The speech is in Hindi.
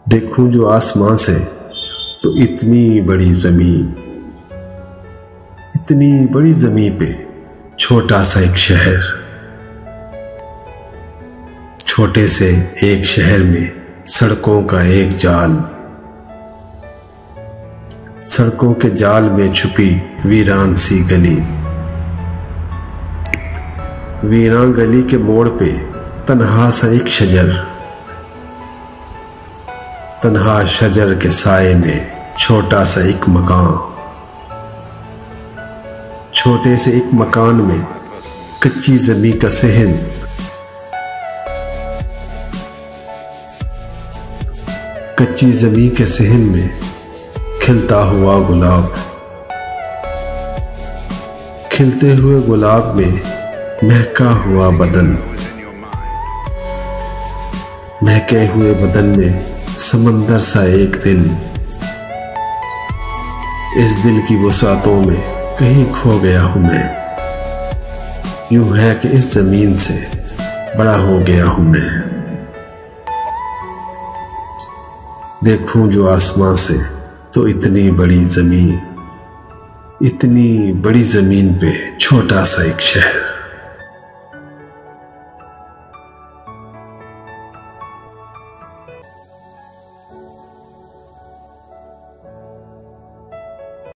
देखूं जो आसमां से तो इतनी बड़ी ज़मीन, इतनी बड़ी ज़मीन पे छोटा सा एक शहर। छोटे से एक शहर में सड़कों का एक जाल, सड़कों के जाल में छुपी वीरान सी गली। वीरान गली के मोड़ पे तन्हा सा एक शजर, तन्हा शजर के साए में छोटा सा एक मकान। छोटे से एक मकान में कच्ची जमीन का सहन, कच्ची जमीन के सहन में खिलता हुआ गुलाब। खिलते हुए गुलाब में महका हुआ बदन, महके हुए बदन में समंदर सा एक दिल। इस दिल की वसातों में कहीं खो गया हूं मैं। यूं है कि इस जमीन से बड़ा हो गया हूं मैं। देखूं जो आसमां से तो इतनी बड़ी जमीन, इतनी बड़ी जमीन पे छोटा सा एक शहर।